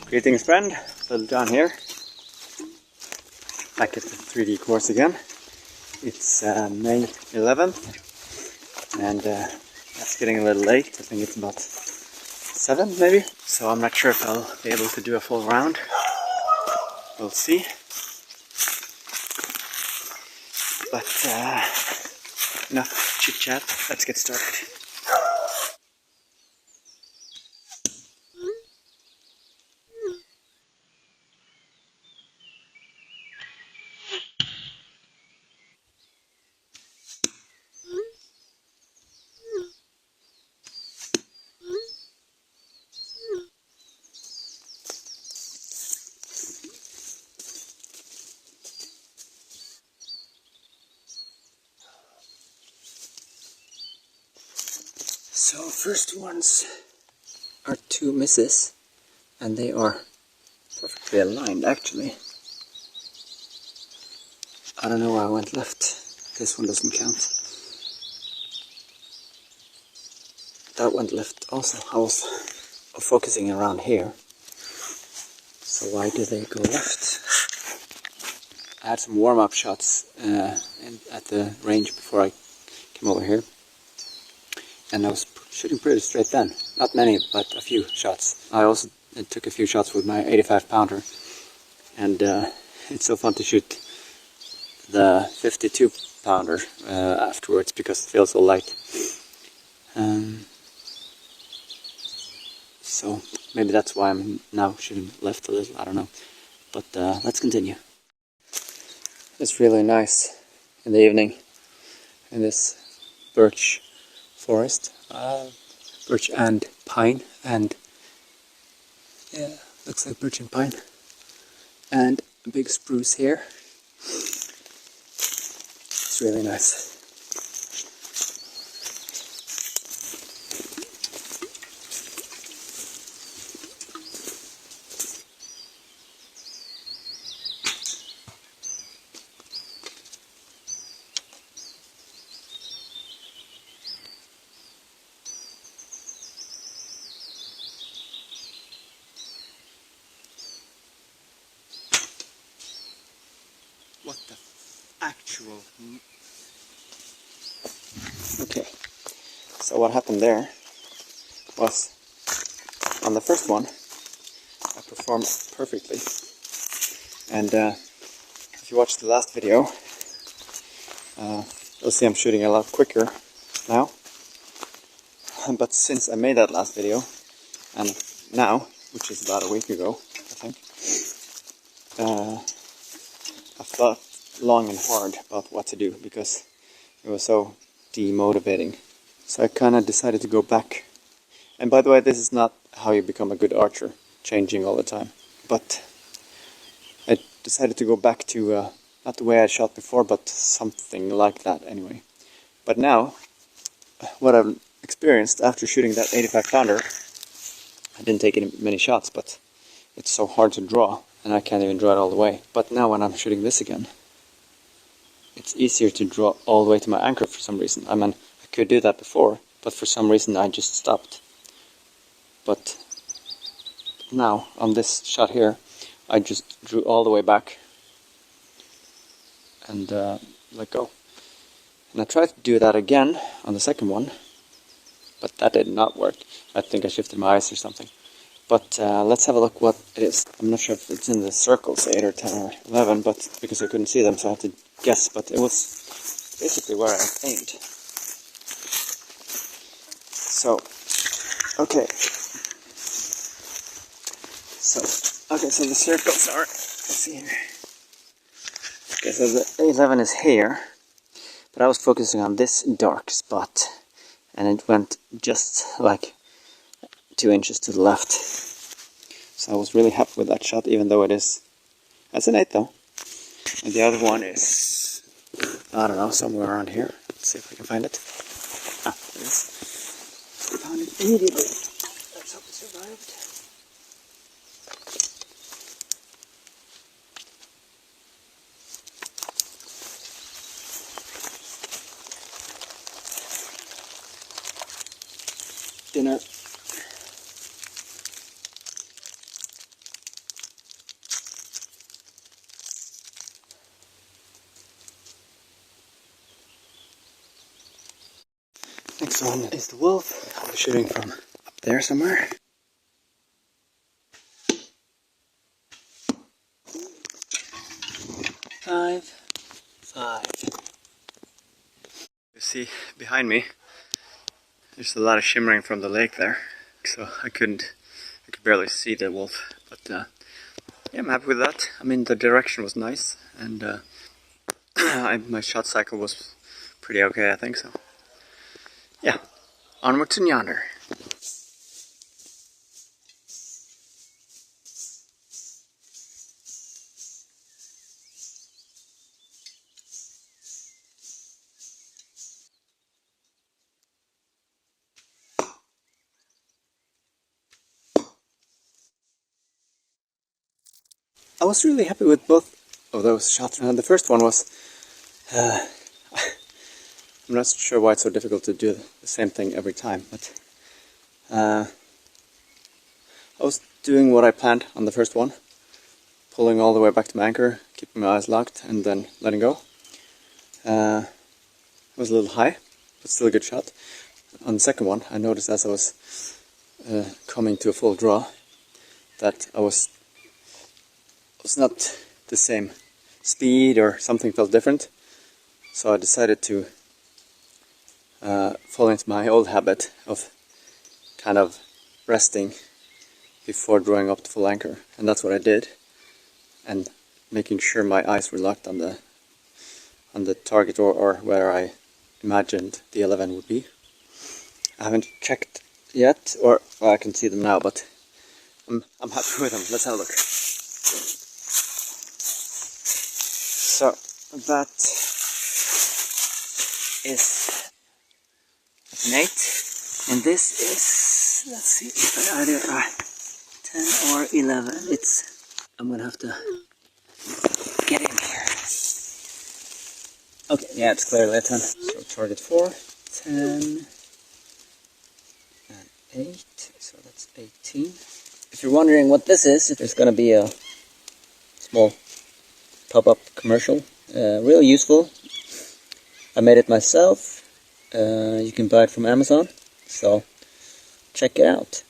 Greetings friend, Little John here. Back at the 3D course again. It's May 11th and it's getting a little late. I think it's about 7 maybe. So I'm not sure if I'll be able to do a full round. We'll see. But enough chit chat, let's get started. So first ones are 2 misses, and they are perfectly aligned actually. I don't know why I went left. This one doesn't count. That went left also. I was focusing around here. So why do they go left? I had some warm-up shots at the range before I came over here. And I was shooting pretty straight then. Not many, but a few shots. I also took a few shots with my 85 pounder. And it's so fun to shoot the 52 pounder afterwards because it feels so light. So maybe that's why I'm now shooting left a little, I don't know. But let's continue. It's really nice in the evening in this birch forest, birch and pine, and yeah, looks like birch and pine, and a big spruce here. It's really nice. What the actual... Okay, so what happened there was, on the first one, I performed perfectly. And if you watch the last video, you'll see I'm shooting a lot quicker now. But since I made that last video, and now, which is about a week ago, I think, I thought long and hard about what to do because it was so demotivating. So I kind of decided to go back. And by the way, this is not how you become a good archer, changing all the time. But I decided to go back to, not the way I shot before, but something like that anyway. But now, what I've experienced after shooting that 85 pounder, I didn't take many shots, but it's so hard to draw. And I can't even draw it all the way. But now when I'm shooting this again, it's easier to draw all the way to my anchor for some reason. I mean, I could do that before, but for some reason I just stopped. But now, on this shot here, I just drew all the way back and let go. And I tried to do that again on the second one, but that did not work. I think I shifted my eyes or something. But let's have a look what it is. I'm not sure if it's in the circles, 8 or 10 or 11, but because I couldn't see them, so I have to guess. But it was basically where I aimed. So, okay. So the circles are, let's see here. Okay, so the 11 is here, but I was focusing on this dark spot, and it went just like 2 inches to the left. So I was really happy with that shot, even though it is... That's an 8 though. And the other one is... I don't know, somewhere around here. Let's see if I can find it. Ah, there it is. I found it immediately. Let's hope it survived. dinner. Next one is the wolf. I'll be shooting from up there somewhere. Five. You see behind me, there's a lot of shimmering from the lake there, so I could barely see the wolf. But yeah, I'm happy with that. I mean, the direction was nice, and my shot cycle was pretty okay, I think so. Yeah, onwards and yonder. I was really happy with both of those shots. The first one was, I'm not sure why it's so difficult to do the same thing every time, but I was doing what I planned on the first one, pulling all the way back to my anchor, keeping my eyes locked, and then letting go. It was a little high, but still a good shot. On the second one, I noticed as I was coming to a full draw that I was not the same speed, or something felt different. So I decided to fall into my old habit of kind of resting before drawing up the full anchor, and that's what I did, and making sure my eyes were locked on the target, or where I imagined the 11 would be. I haven't checked yet, or well, I can see them now, but I'm happy with them. Let's have a look. So that is an 8, and this is, let's see if I either 10 or 11. I'm gonna have to get in here. Okay, yeah, it's clearly a 10. So target 4, 10, and 8. So that's 18. If you're wondering what this is, there's gonna be a small pop-up commercial. Really useful. I made it myself. You can buy it from Amazon, so check it out.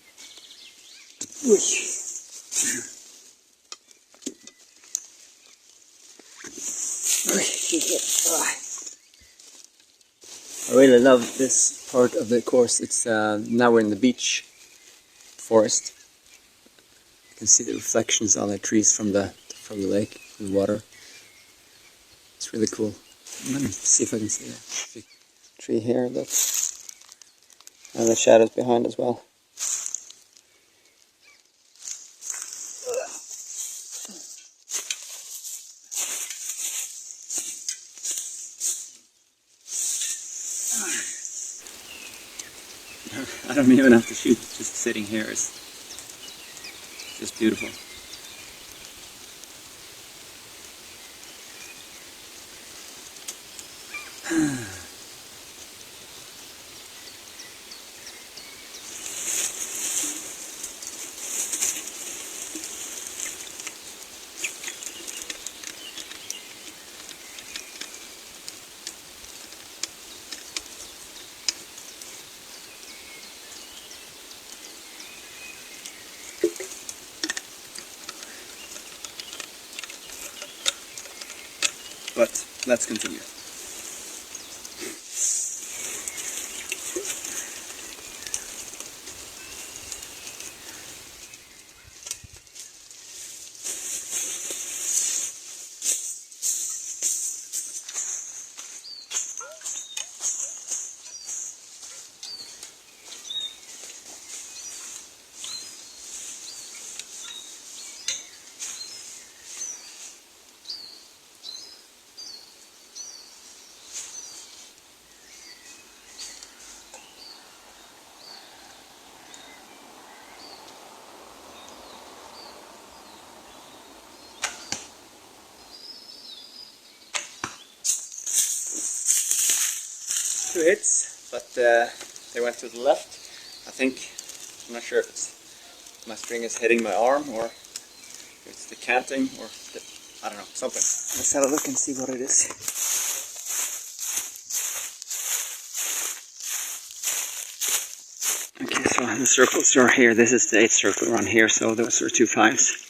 I really love this part of the course. It's now we're in the beach forest. You can see the reflections on the trees from the lake, from the water. It's really cool. Let me see if I can see that tree here. That's, and the shadows behind as well. I don't even have to shoot, just sitting here is just beautiful. But let's continue. Two hits, but they went to the left. I think, I'm not sure if it's my string is hitting my arm or if it's the canting or the, I don't know, something. Let's have a look and see what it is. Okay, so the circles are here. This is the 8th circle around here, so those are 2 5s.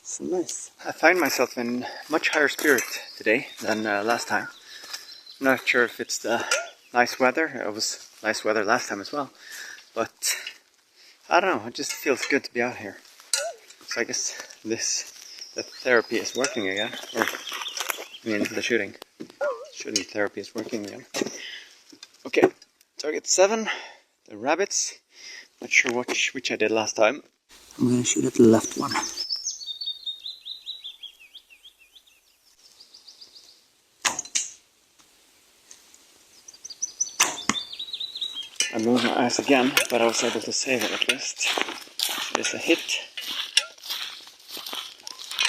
So nice. I find myself in much higher spirit today than last time. I'm not sure if it's the nice weather. It was nice weather last time as well. But I don't know, it just feels good to be out here. So I guess the therapy is working again. Or, I mean, the shooting therapy is working again. Okay, target 7, the rabbits. Not sure which I did last time. I'm gonna shoot at the left one. I moved my eyes again, but I was able to save it at least. There's a hit.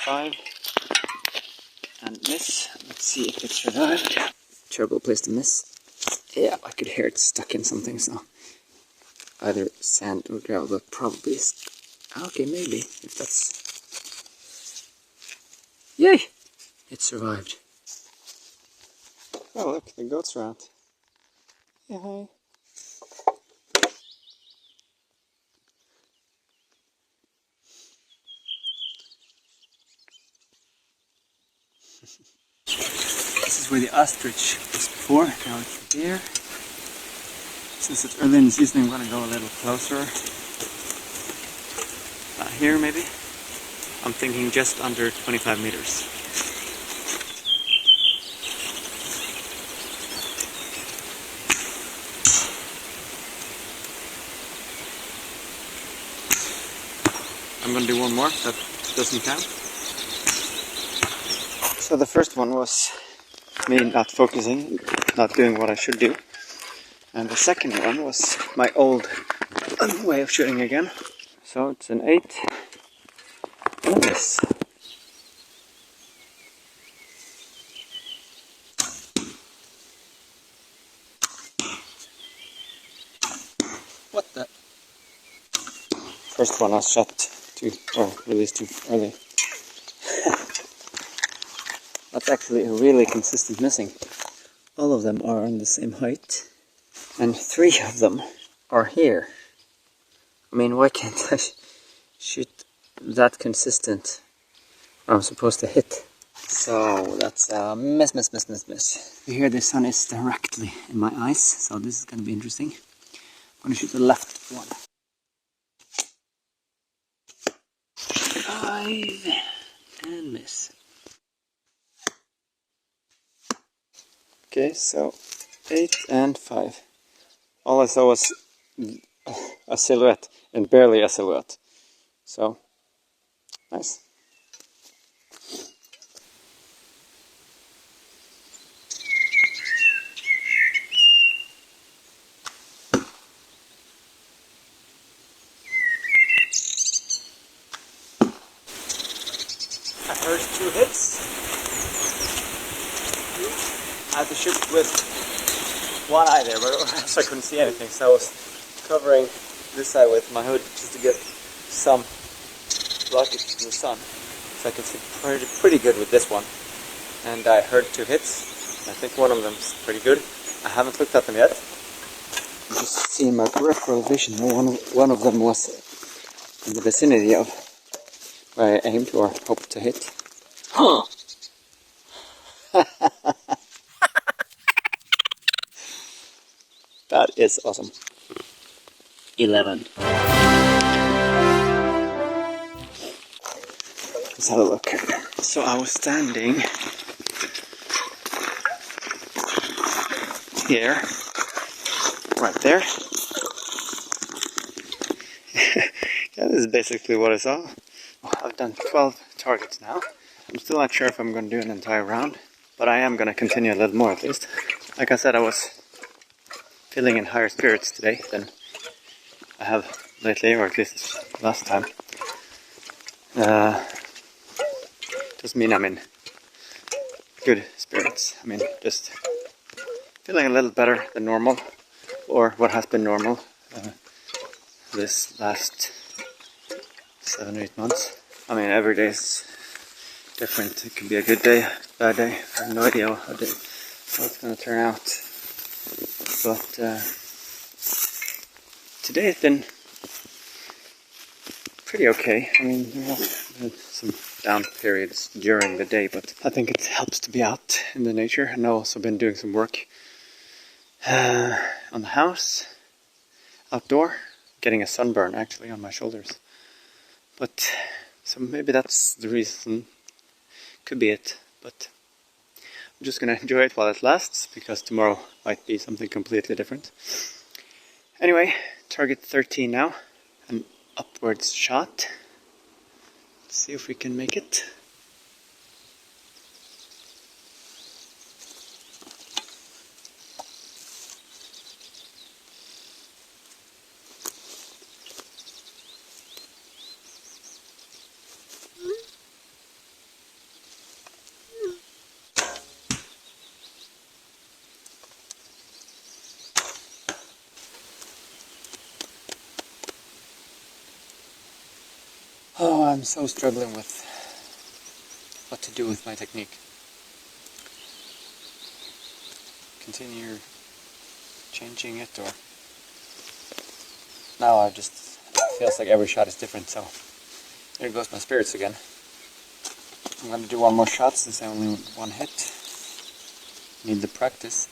5. And miss. Let's see if it survived. Terrible place to miss. Yeah, I could hear it stuck in something, so either sand or gravel, but probably. Okay, maybe. If that's. Yay! It survived. Oh, look, the goats are out. Yeah, hi. This is where the ostrich was before, now it's here. Since it's early in the season, I'm going to go a little closer. Here maybe? I'm thinking just under 25 meters. I'm going to do one more, that doesn't count. So the first one was me not focusing, not doing what I should do. And the second one was my old way of shooting again. So it's an 8 and a miss. What the? First one I shot released too early. That's actually a really consistent missing. All of them are on the same height. And 3 of them are here. I mean, why can't I shoot that consistent where I'm supposed to hit? So that's a miss. Here the sun is directly in my eyes, so this is going to be interesting. I'm going to shoot the left one. 5 and miss. Okay, so 8 and 5. All I saw was a silhouette, and barely a silhouette. So, nice. I heard 2 hits. I had to shoot with one eye there, but else I couldn't see anything, so I was covering this side with my hood just to get some blockage from the sun, so I can see pretty good with this one. And I heard 2 hits. I think one of them's pretty good. I haven't looked at them yet. I'm just seeing my peripheral vision. One of them was in the vicinity of where I aimed or hoped to hit. That is awesome. 11. Let's have a look. So I was standing here, right there. Yeah, this is basically what I saw. I've done 12 targets now. I'm still not sure if I'm going to do an entire round, but I am going to continue a little more at least. Like I said, I was feeling in higher spirits today than I have lately, or at least last time. Doesn't mean I'm in good spirits. I mean, just feeling a little better than normal, or what has been normal this last 7 or 8 months. I mean, every day is different. It could be a good day, a bad day. I have no idea how it's going to turn out. But today has been pretty okay. I mean, there have been some down periods during the day, but I think it helps to be out in the nature. And I've also been doing some work on the house, outdoor, getting a sunburn actually on my shoulders. But so maybe that's the reason, could be it, but I'm just gonna enjoy it while it lasts, because tomorrow might be something completely different. Anyway, target 13 now, an upwards shot. Let's see if we can make it. Oh, I'm so struggling with what to do with my technique. Continue changing it, or now it feels like every shot is different, so there goes my spirits again. I'm gonna do one more shot since I only one hit. Need the practice.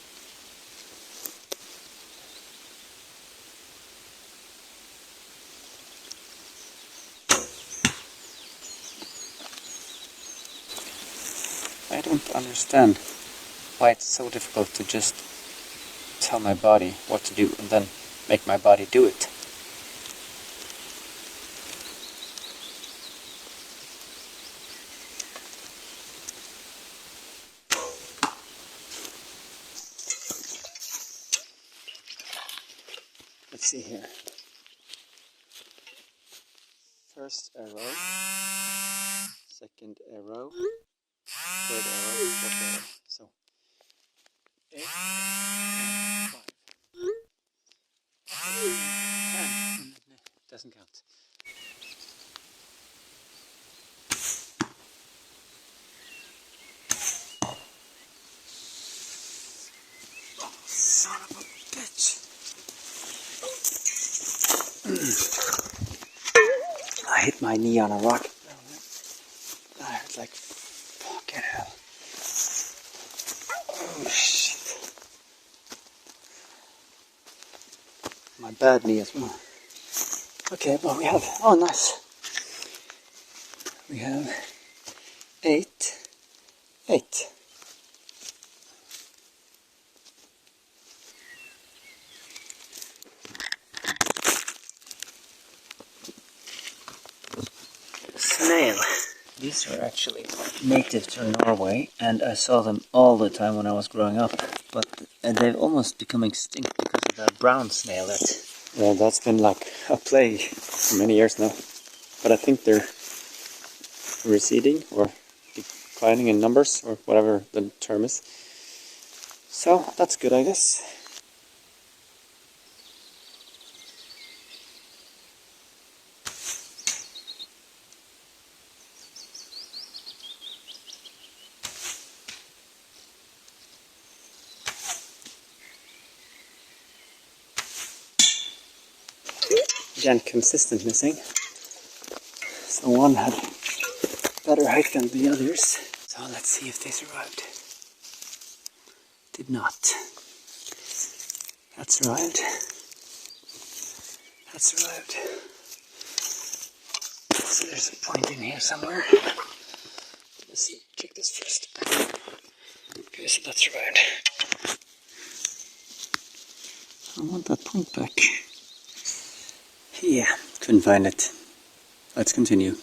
I don't understand why it's so difficult to just tell my body what to do and then make my body do it. Let's see here. First arrow, second arrow, third arrow, fourth arrow. So 8, 5, 10. Doesn't count. Oh, son of a bitch. I hit my knee on a rock. I hurt like fucking hell. Oh shit. My bad knee as well. Okay, well we have, oh nice. We have 8. Snail. These are actually native to Norway, and I saw them all the time when I was growing up. But they've almost become extinct because of that brown snail. That's been like a plague for many years now. But I think they're receding or declining in numbers, or whatever the term is. So that's good, I guess. Again, consistent missing. So one had better height than the others. So let's see if they survived. Did not. That survived. That survived. So there's a point in here somewhere. Let's see, check this first. Okay, so that survived. I want that point back. Yeah, couldn't find it. Let's continue.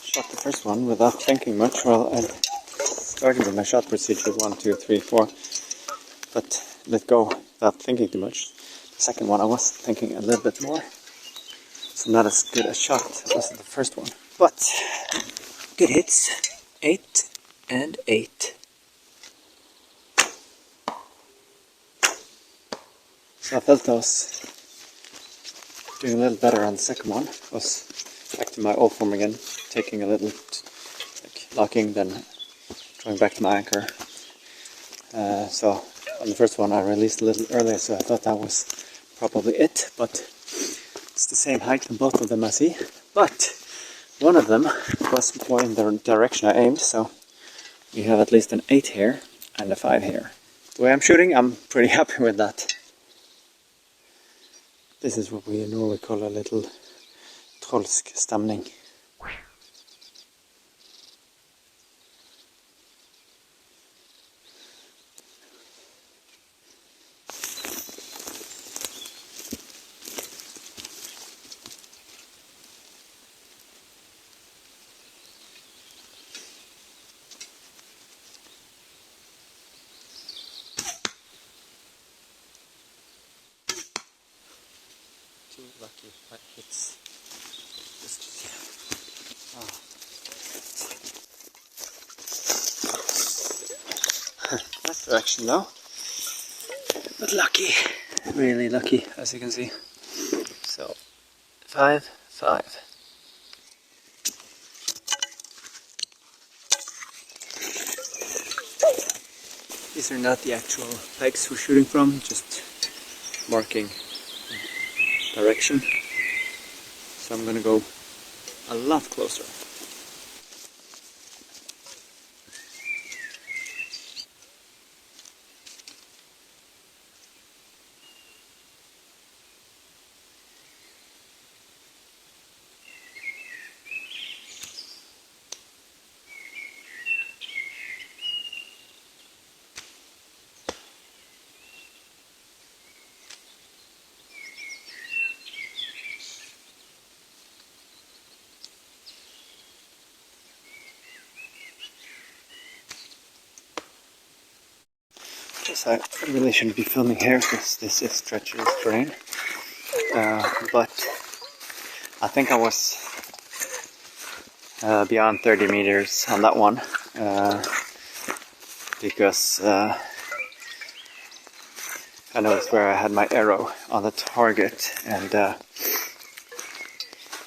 Shot the first one without thinking much. Well, I started with my shot procedure 1, 2, 3, 4, but let go without thinking too much. The second one I was thinking a little bit more. So not as good a shot as the first one. But good hits. 8 and 8. So I felt I was doing a little better on the second one. I was back to my old form again, taking a little, like locking, then going back to my anchor. So on the first one I released a little earlier, so I thought that was probably it, but it's the same height on both of them I see. But one of them was more in the direction I aimed, so we have at least an 8 here and a 5 here. The way I'm shooting, I'm pretty happy with that. This is what we in Norway call a little Trolsk stemning. Two lucky hits. Nice direction though, but lucky, really lucky, as you can see. So 5, 5. These are not the actual pegs we're shooting from, just marking direction. So I'm gonna go a lot closer. I really shouldn't be filming here because this is treacherous terrain, but I think I was beyond 30 meters on that one, because I know it's where I had my arrow on the target, and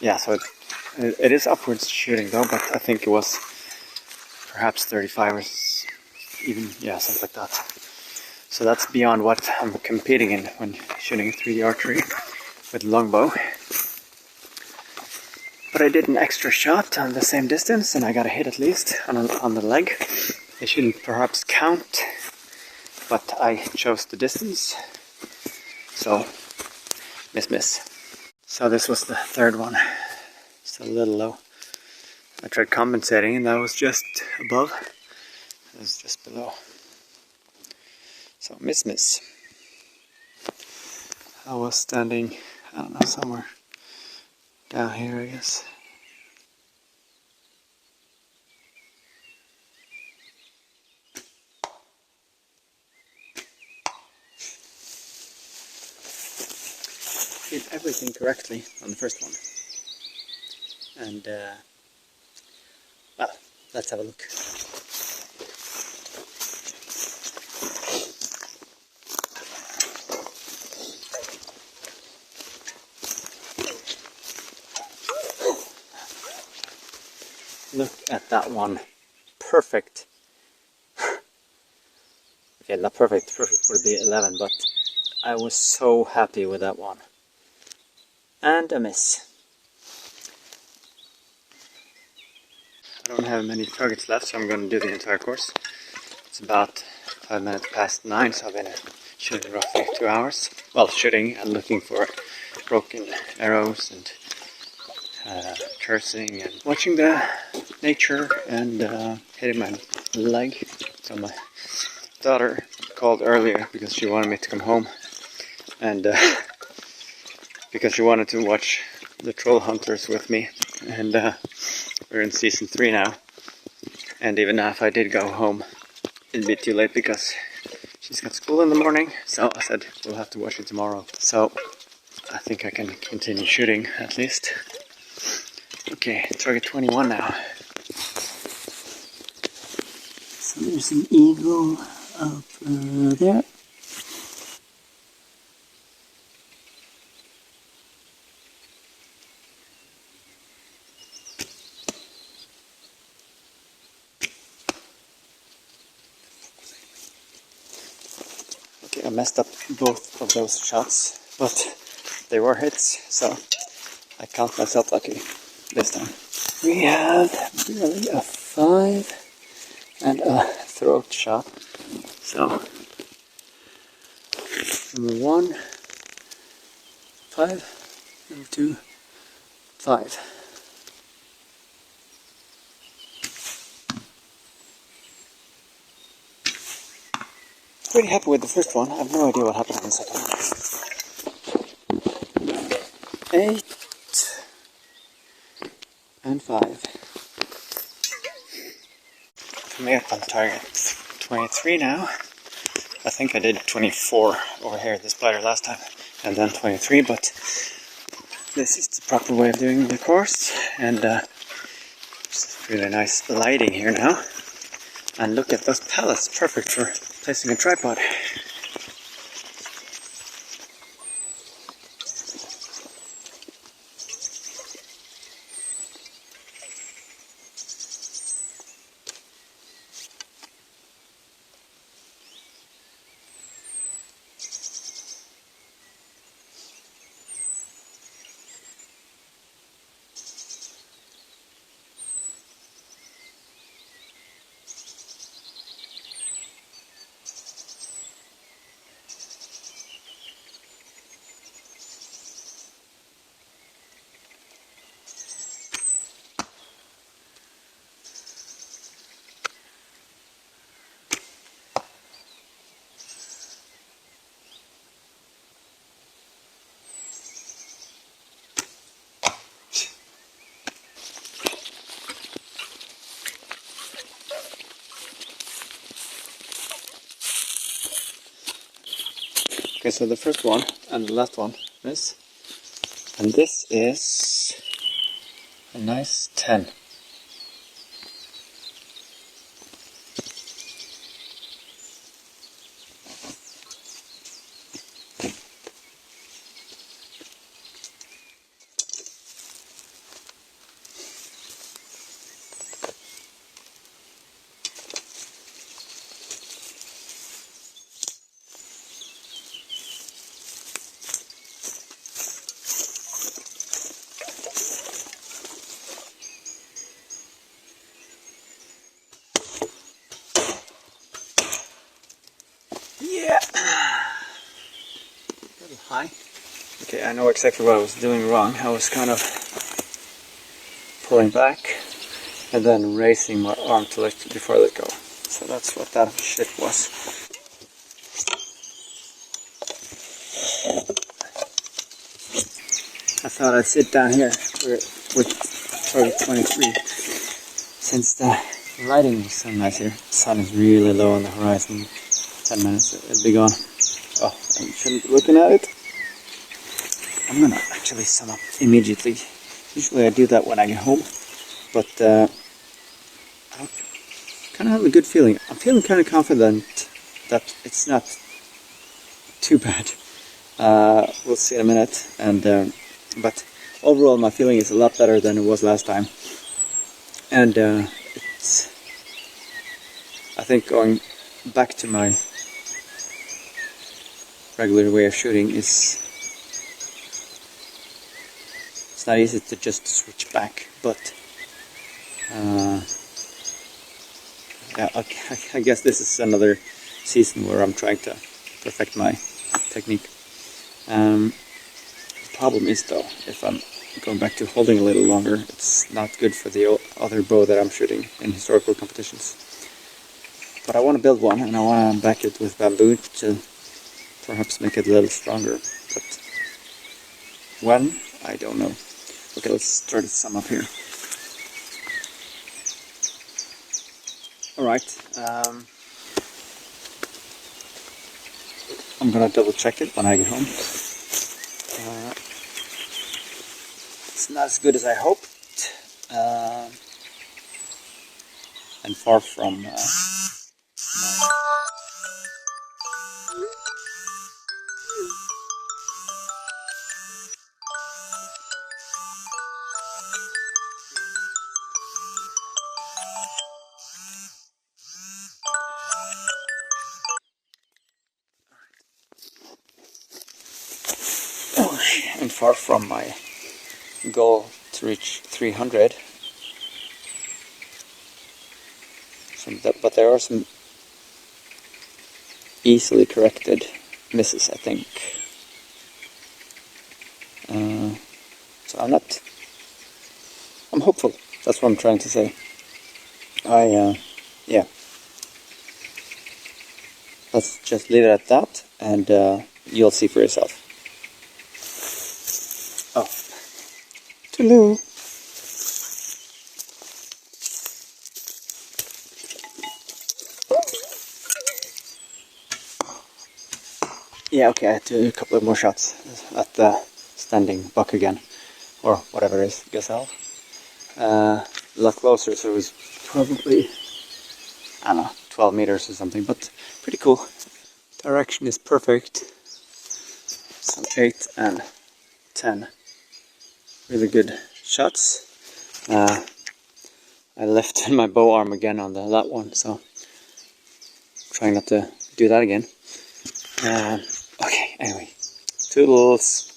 yeah, so it is upwards shooting though, but I think it was perhaps 35 or even, yeah, something like that. So that's beyond what I'm competing in when shooting 3D archery with longbow. But I did an extra shot on the same distance and I got a hit at least on the leg. It shouldn't perhaps count, but I chose the distance. So, miss. So this was the third one. It's a little low. I tried compensating and that was just above. It was just below. So miss. I was standing, I don't know, somewhere down here, I guess. Did everything correctly on the first one. And, well, let's have a look. Look at that one. Perfect. Okay, not perfect. Perfect would be 11, but I was so happy with that one. And a miss. I don't have many targets left, so I'm going to do the entire course. It's about 5 minutes past 9, so I've been shooting roughly 2 hours. Well, shooting and looking for broken arrows and cursing and watching the nature and hitting my leg. So my daughter called earlier because she wanted me to come home, and because she wanted to watch the Troll Hunters with me, and we're in season 3 now, and even now if I did go home it'd be too late because She's got school in the morning, so I said we'll have to watch it tomorrow. So I think I can continue shooting at least. Okay, target 21 now. So there's an eagle up there. Okay, I messed up both of those shots, but they were hits, so I count myself lucky this time. We have barely a 5 and a throat shot. So, number 1, 5, number 2, 5. Pretty happy with the first one. I have no idea what happened in the second one. 8 and 5. Coming up on target 23 now. I think I did 24 over here at the spider last time, and then 23, but this is the proper way of doing the course, and it's really nice lighting here now. And look at those pallets, perfect for placing a tripod. Okay, so the first one and the last one is, and this is a nice 10. Yeah! A little high. Okay, I know exactly what I was doing wrong. I was kind of pulling back and then raising my arm to let before I let go. So that's what that shit was. I thought I'd sit down here with target 23 since the lighting is so nice here. The sun is really low on the horizon. 10 minutes, it'll be gone. Oh, I shouldn't be looking at it. I'm gonna actually sum up immediately. Usually I do that when I get home, but I kind of have a good feeling. I'm feeling kind of confident that it's not too bad. We'll see in a minute, and but overall my feeling is a lot better than it was last time. And it's, I think, going back to my regular way of shooting is, it's not easy to just switch back, but yeah, I guess this is another season where I'm trying to perfect my technique. The problem is though, if I'm going back to holding a little longer, it's not good for the other bow that I'm shooting in historical competitions. But I want to build one, and I want to back it with bamboo to perhaps make it a little stronger. But when? I don't know. Okay, let's try to sum up here. Alright. I'm gonna double check it when I get home. It's not as good as I hoped, and far from my... and far from my goal to reach 300. But there are some easily corrected misses, I think. So I'm hopeful. That's what I'm trying to say. Yeah. Let's just leave it at that, and you'll see for yourself. Oh. Toodaloo. Yeah, okay, I had to do a couple of more shots at the standing buck again, or whatever it is, gazelle. A lot closer, so it was probably, I don't know, 12 meters or something, but pretty cool. Direction is perfect. Some 8 and 10. Really good shots. I left my bow arm again on that one, so trying not to do that again. Okay, anyway, toodles.